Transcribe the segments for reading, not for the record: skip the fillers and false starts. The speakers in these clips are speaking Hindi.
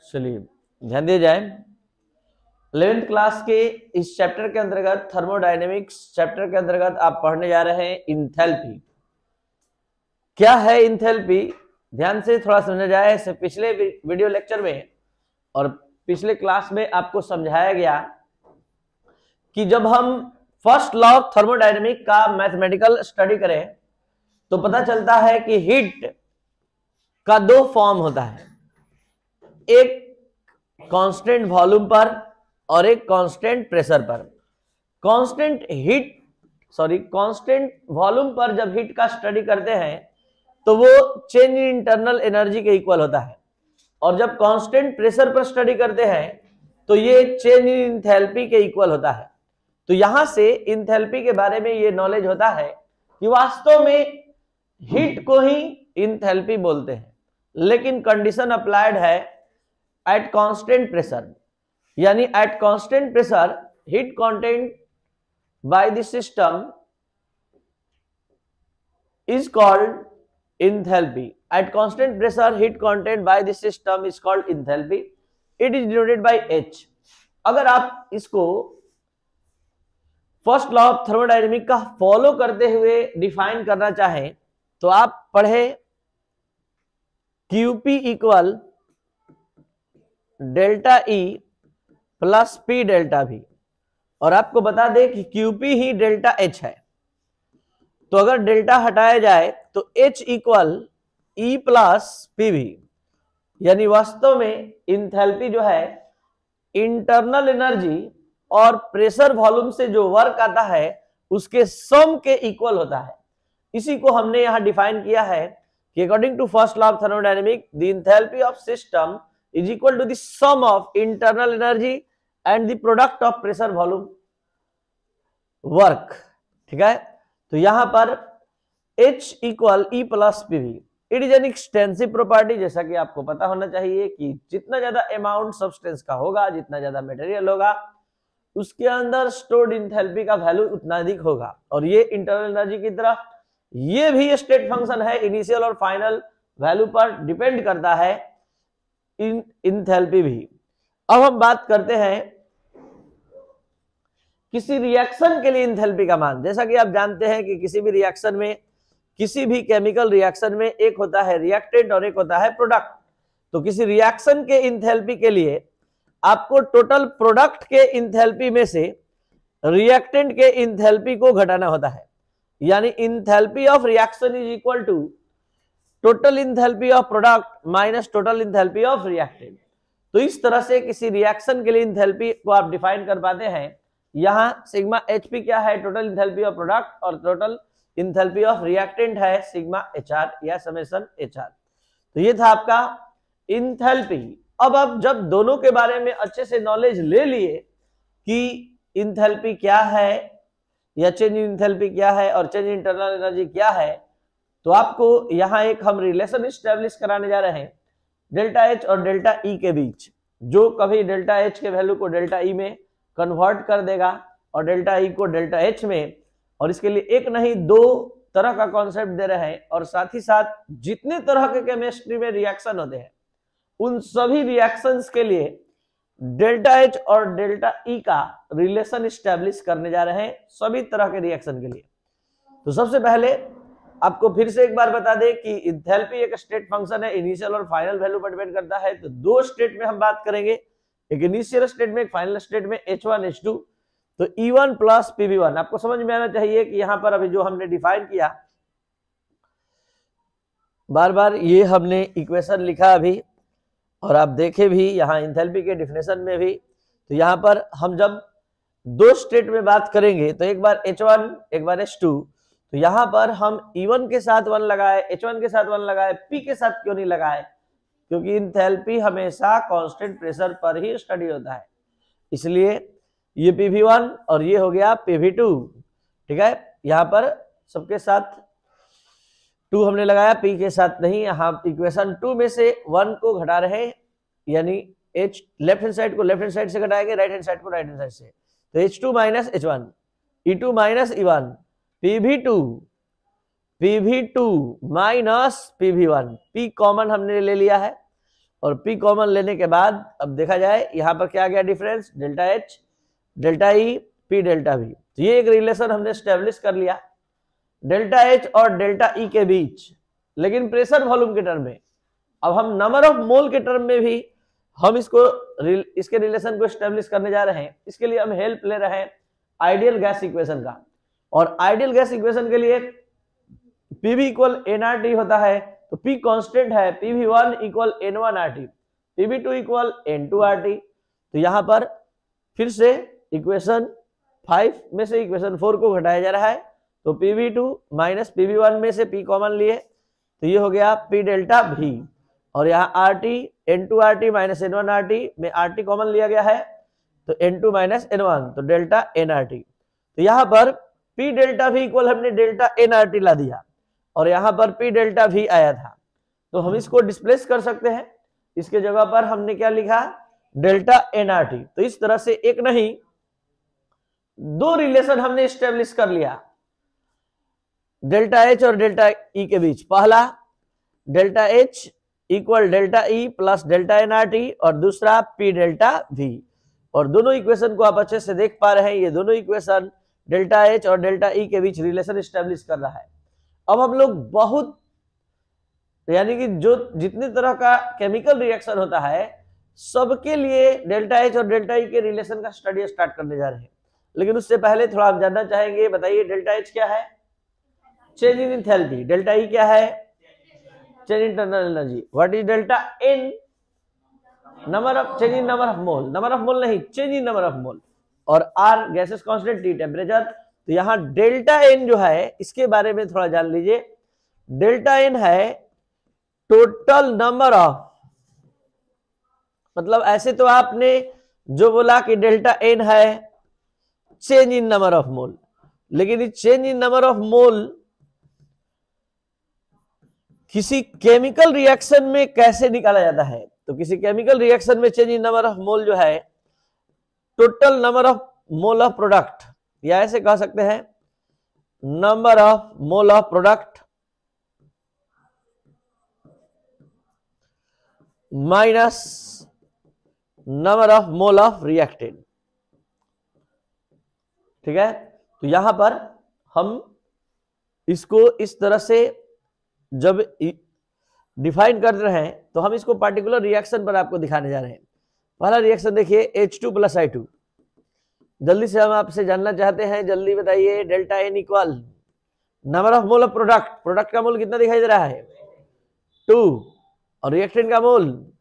चलिए ध्यान दिया जाए। 11th क्लास के इस चैप्टर के अंतर्गत थर्मोडायनेमिक्स चैप्टर के अंतर्गत आप पढ़ने जा रहे हैं इंथैल्पी। क्या है इंथैल्पी, ध्यान से थोड़ा समझा जाए। इससे पिछले वीडियो लेक्चर में और पिछले क्लास में आपको समझाया गया कि जब हम फर्स्ट लॉ ऑफ थर्मोडायनेमिक का मैथमेटिकल स्टडी करें तो पता चलता है कि हीट का दो फॉर्म होता है, एक कांस्टेंट वॉल्यूम पर और एक कांस्टेंट प्रेशर पर। कांस्टेंट वॉल्यूम पर जब हीट का स्टडी करते हैं तो वो चेंज इन इंटरनल एनर्जी के इक्वल होता है, और जब कांस्टेंट प्रेशर पर स्टडी करते हैं तो ये चेंज इन इंथैल्पी के इक्वल होता है। तो यहां से इंथैल्पी के बारे में ये नॉलेज होता है कि वास्तव में हीट को ही इंथैल्पी बोलते हैं, लेकिन कंडीशन अप्लाइड है एट कांस्टेंट प्रेशर, यानी at constant pressure heat content by the system is called enthalpy. At constant pressure, heat content by the system is called enthalpy. It is denoted by H. अगर आप इसको फर्स्ट लॉ ऑफ थर्मोडायनेमिक का फॉलो करते हुए डिफाइन करना चाहें तो आप पढ़े QP equal delta E plus P delta V, और आपको बता दें कि QP ही डेल्टा H है। तो अगर डेल्टा हटाया जाए तो H equal E plus PV, यानी वास्तव में इंथैल्पी जो है इंटरनल एनर्जी और प्रेशर वॉल्यूम से जो वर्क आता है उसके सम के इक्वल होता है। इसी को हमने यहां डिफाइन किया है कि according to first law of thermodynamic the enthalpy of system is equal to the sum of internal energy and the product of pressure volume work. ठीक है, तो यहां पर H equal E plus PV। It is an extensive property, जैसा कि आपको पता होना चाहिए कि जितना ज्यादा अमाउंट सब्सटेंस का होगा, जितना ज्यादा मटेरियल होगा, उसके अंदर स्टोर्ड इंथैल्पी का वैल्यू उतना अधिक होगा। और ये इंटरनल एनर्जी की तरह ये भी स्टेट फंक्शन है, इनिशियल और फाइनल वैल्यू पर डिपेंड करता है इंथैल्पी भी। अब हम बात करते हैं किसी रिएक्शन के लिए इंथैल्पी का मान। जैसा कि आप जानते हैं कि किसी भी रिएक्शन में, किसी भी केमिकल रिएक्शन में एक होता है रिएक्टेंट और एक होता है प्रोडक्ट। तो किसी रिएक्शन के इंथैल्पी के लिए आपको टोटल प्रोडक्ट के इंथैल्पी में से रिएक्टेंट के इंथैल्पी को घटाना होता है, यानी enthalpy of reaction is equal to total enthalpy of product minus total enthalpy of reactant. तो इस तरह से किसी रिएक्शन के लिए इंथैल्पी को आप डिफाइन कर पाते हैं। यहां सिग्मा HP क्या है, टोटल इंथैल्पी ऑफ प्रोडक्ट, और टोटल इंथैल्पी ऑफ रिएक्टेंट है सिग्मा HR या समेशन HR। तो ये था आपका इंथैल्पी। अब आप जब दोनों के बारे में अच्छे से नॉलेज ले लिए कि इंथैल्पी क्या है या चेंज इन इंथैल्पी क्या है और चेंज इन इंटरनल एनर्जी क्या है, तो आपको यहां एक हम रिलेशन एस्टेब्लिश कराने जा रहे हैं डेल्टा H और डेल्टा E के बीच, जो कभी डेल्टा H के वैल्यू को डेल्टा E में कन्वर्ट कर देगा और डेल्टा E को डेल्टा H में। और इसके लिए एक नहीं दो तरह का कॉन्सेप्ट दे रहे हैं, और साथ ही साथ जितने तरह के केमिस्ट्री में रिएक्शन होते हैं उन सभी रिएक्शंस के लिए डेल्टा H और डेल्टा E का रिलेशन एस्टेब्लिश करने जा रहे हैं सभी तरह के रिएक्शन के लिए। तो सबसे पहले आपको फिर से एक बार बता दें कि इंथैल्पी एक स्टेट फंक्शन है, इनिशियल और फाइनल वैल्यू पर डिपेंड करता है। तो दो स्टेट में हम बात करेंगे, एक इनिशियल स्टेट में, एक फाइनल स्टेट में, H1 H2। तो E1 प्लस PV1 आपको समझ में आना चाहिए कि यहां पर अभी जो हमने डिफाइन किया, बार बार ये हमने इक्वेशन लिखा अभी और आप देखे भी यहाँ इंथैल्पी के डिफिनेशन में भी। तो यहाँ पर हम जब दो स्टेट में बात करेंगे तो एक बार H1 एक बार H2, तो यहाँ पर हम E1 के साथ 1 लगाए, H1 के साथ 1 लगाए, P के साथ क्यों नहीं लगाए? क्योंकि इंथैल्पी हमेशा कांस्टेंट प्रेशर पर ही स्टडी होता है, इसलिए ये PV1 और ये हो गया PV2। ठीक है, यहाँ पर सबके साथ 2 हमने लगाया, P के साथ नहीं। यहाँ इक्वेशन 2 में से 1 को घटा रहे हैं, यानी H लेफ्ट हैंड साइड को लेफ्ट हैंड साइड से घटाएंगे, राइट हैंड साइड को राइट हैंड साइड से। तो H2 minus H1, E2 minus E1, PV2 minus PV1, P common हमने ले लिया है और P कॉमन लेने के बाद अब देखा जाए यहाँ पर क्या आ गया difference, delta H delta E P delta V। तो ये एक रिलेशन हमने स्टेब्लिश कर लिया डेल्टा H और डेल्टा E के बीच। लेकिन प्रेशर वॉल्यूम के टर्म में अब हम नंबर ऑफ मोल के टर्म में भी हम इसके रिलेशन को स्टेब्लिश करने जा रहे हैं। इसके लिए हम हेल्प ले रहे हैं आइडियल गैस इक्वेशन का। और आइडियल गैस इक्वेशन के लिए PV इक्वल nRT होता है, तो P कांस्टेंट है, PV1 equal n1RT, PV2 equal n2RT। तो यहां पर फिर से इक्वेशन 5 में से इक्वेशन 4 को घटाया जा रहा है, तो PV2 माइनस PV1 में से P कॉमन लिए तो ये हो गया P डेल्टा V, और यहाँ RT n2RT माइनस n1RT में RT कॉमन लिया गया है तो n2 माइनस n1 तो डेल्टा nRT। तो यहाँ पर P डेल्टा V इक्वल हमने डेल्टा nRT ला दिया और यहाँ पर P डेल्टा V आया था, तो हम इसको डिस्प्लेस कर सकते हैं। इसके जगह पर हमने क्या लिखा, डेल्टा nRT। तो इस तरह से एक नहीं दो रिलेशन हमने स्टेब्लिश कर लिया डेल्टा H और डेल्टा E के बीच। पहला delta H equal delta E plus delta nRT और दूसरा P डेल्टा V। और दोनों इक्वेशन को आप अच्छे से देख पा रहे हैं, ये दोनों इक्वेशन डेल्टा H और डेल्टा E के बीच रिलेशन स्टेब्लिश कर रहा है। अब हम लोग बहुत यानी कि जो जितने तरह का केमिकल रिएक्शन होता है सबके लिए डेल्टा H और डेल्टा E के रिलेशन का स्टडी स्टार्ट करने जा रहे हैं। लेकिन उससे पहले थोड़ा आप जानना चाहेंगे, बताइए डेल्टा H क्या है, change in enthalpy, delta E क्या है, change in internal energy, what is delta N, number of change in number of mole, number of mole नहीं change in number of mole, और R gases constant, T temperature. तो यहाँ डेल्टा N जो है इसके बारे में थोड़ा जान लीजिए। डेल्टा N है टोटल नंबर ऑफ, मतलब ऐसे तो आपने जो बोला कि डेल्टा N है चेंज इन नंबर ऑफ मोल, लेकिन इस चेंज इन नंबर ऑफ मोल किसी केमिकल रिएक्शन में कैसे निकाला जाता है, तो किसी केमिकल रिएक्शन में चेंज इन नंबर ऑफ मोल जो है total number of mole of product, या ऐसे कह सकते हैं number of mole of product minus number of mole of reactant. ठीक है, तो यहां पर हम इसको इस तरह से जब डिफाइन कर रहे हैं तो हम इसको पार्टिकुलर रिएक्शन पर आपको दिखाने जा रहे हैं। पहला रिएक्शन देखिए H2 प्लस I2। जल्दी से हम आपसे जानना चाहते हैं, जल्दी बताइए, delta N equal number of mole of product, product का मोल कितना दिखाई दे रहा है 2, और रिएक्टेंट का मोल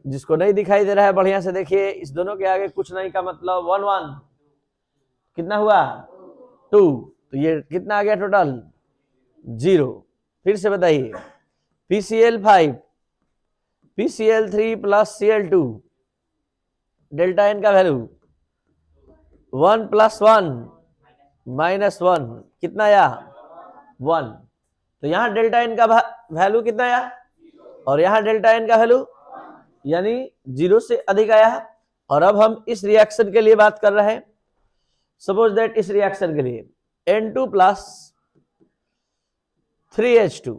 जिसको नहीं दिखाई दे रहा है बढ़िया से देखिए, इस दोनों के आगे कुछ नहीं का मतलब 1 1 कितना हुआ 2, तो ये कितना आ गया टोटल 0। फिर से बताइए PCl5 PCl3 plus Cl2, delta N का वैल्यू 1 प्लस 1 माइनस 1 कितना आया 1। तो यहां डेल्टा N का वैल्यू कितना आया और यहां डेल्टा N का वैल्यू यानी 0 से अधिक आया। और अब हम इस रिएक्शन के लिए बात कर रहे हैं। सपोज दैट इस रिएक्शन के लिए N2 प्लस 3H2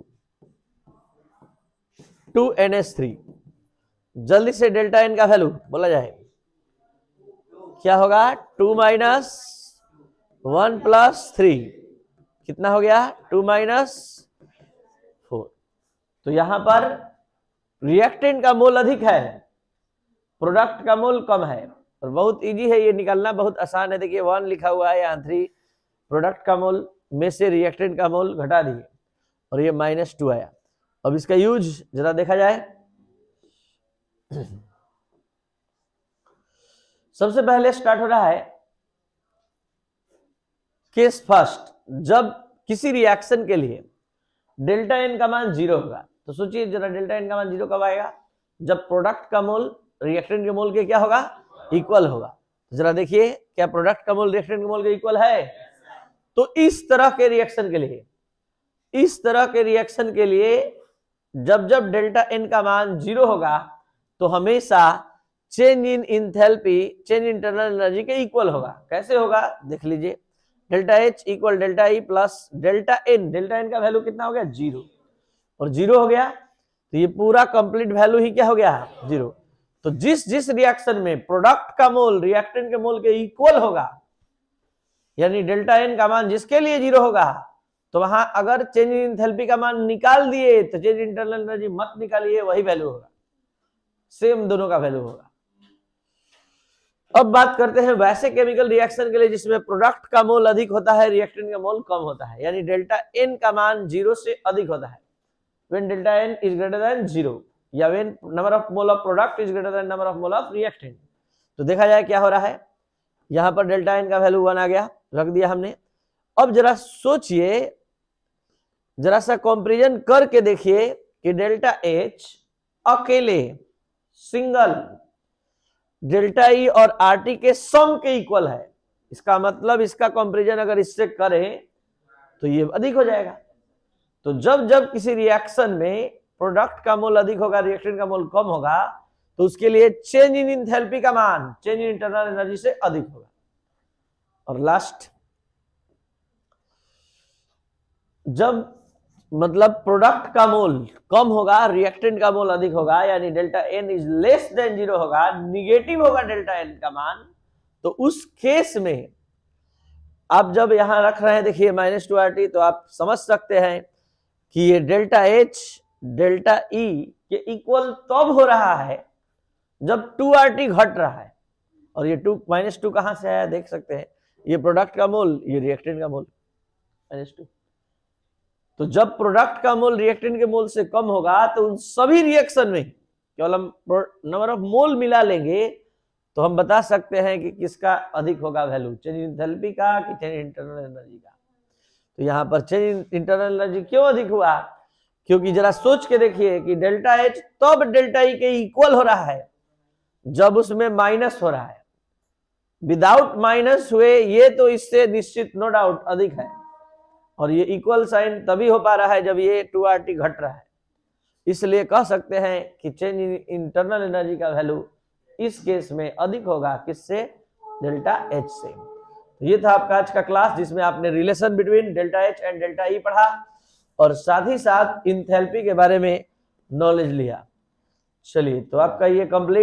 2NH3, जल्दी से डेल्टा N का वैल्यू बोला जाए क्या होगा 2 माइनस 1 प्लस 3 कितना हो गया 2 माइनस 4। तो यहां पर रिएक्टेंट का मोल अधिक है, प्रोडक्ट का मोल कम है, और बहुत इजी है ये निकालना, बहुत आसान है। देखिए 1 लिखा हुआ है यहाँ 3, प्रोडक्ट का मोल में से रिएक्टेंट का मोल घटा दिए और ये -2 आया। अब इसका यूज जरा देखा जाए। सबसे पहले स्टार्ट हो रहा है केस फर्स्ट, जब किसी रिएक्शन के लिए डेल्टा N का मान 0 होगा। तो सोचिए जरा डेल्टा N का मान 0 कब आएगा, जब प्रोडक्ट का मोल रिएक्टेंट के मोल के क्या होगा इक्वल होगा। तो जरा देखिए क्या प्रोडक्ट का मोल रिएक्टेंट के मोल के इक्वल है। तो इस तरह के रिएक्शन के लिए, इस तरह के रिएक्शन के लिए जब जब डेल्टा N का मान 0 होगा तो हमेशा change in enthalpy change internal energy के इक्वल होगा। कैसे होगा देख लीजिए, delta H equal delta E plus delta N, delta N का वैल्यू कितना हो गया 0, और 0 हो गया तो ये पूरा कंप्लीट वैल्यू ही क्या हो गया, 0। तो जिस जिस रिएक्शन में प्रोडक्ट का मोल रिएक्टेंट के मोल के इक्वल होगा, यानी डेल्टा एन का मान जिसके लिए 0 होगा, तो वहां अगर चेंज इन एंथैल्पी का मान निकाल दिए तो चेंज इंटरनल एनर्जी मत निकालिए, वही वैल्यू होगा, सेम दोनों का वैल्यू होगा। अब बात करते हैं वैसे केमिकल रिएक्शन के लिए जिसमें प्रोडक्ट का मोल अधिक होता है, रिएक्टेंट का मोल कम होता है, यानी डेल्टा एन का मान 0 से अधिक होता है। When delta n is greater than 0 या when number of mole of product is greater than number of mole of reactant। तो देखा जाए क्या हो रहा है, यहां पर डेल्टा एन का वैल्यू 1 आ गया, रख दिया हमने। अब जरा सोचिए, जरा सा कंपैरिजन करके देखिए कि डेल्टा एच अकेले सिंगल डेल्टा ई और आरटी के सम के इक्वल है। इसका मतलब इसका कंपैरिजन अगर इससे करें तो ये अधिक हो जाएगा। तो जब जब किसी रिएक्शन में प्रोडक्ट का मोल अधिक होगा, रिएक्टेंट का मोल कम होगा, तो उसके लिए चेंज इन एंथैल्पी का मान चेंज इन इंटरनल एनर्जी से अधिक होगा। और लास्ट, जब मतलब प्रोडक्ट का मोल कम होगा, रिएक्टेंट का मोल अधिक होगा, यानी delta n is less than 0 होगा, निगेटिव होगा डेल्टा एन का मान, तो उस केस में आप जब यहां रख रहे हैं देखिए -2RT, तो आप समझ सकते हैं कि ये डेल्टा एच डेल्टा ई के इक्वल तब हो रहा है जब 2RT घट रहा है। और ये -2 कहां से आया देख सकते हैं, ये प्रोडक्ट का मोल, ये रिएक्टेंट का मोल -2। तो जब प्रोडक्ट का मोल रिएक्टेंट के मोल से कम होगा तो उन सभी रिएक्शन में केवल हम नंबर ऑफ मोल मिला लेंगे तो हम बता सकते हैं कि किसका अधिक होगा वैल्यू, चेंज इन एंथैल्पी का कि चेंज इंटरनल एनर्जी का। तो यहाँ पर चेंज इंटरनल एनर्जी क्यों अधिक हुआ, क्योंकि जरा सोच के देखिए कि डेल्टा एच तब डेल्टा ई के इक्वल हो रहा है जब उसमें माइनस हो रहा है, विदाउट माइनस हुए ये तो इससे निश्चित नो डाउट अधिक है। और ये इक्वल साइन तभी हो पा रहा है जब ये 2RT घट रहा है। इसलिए कह सकते हैं कि चेंज इन इंटरनल एनर्जी का वैल्यू इस केस में अधिक होगा, किससे, डेल्टा एच से। तो ये था आपका आज का क्लास जिसमें आपने relation between delta H and delta E पढ़ा और साथ ही साथ इंथैल्पी के बारे में नॉलेज लिया। चलिए, तो आपका ये कंप्लीट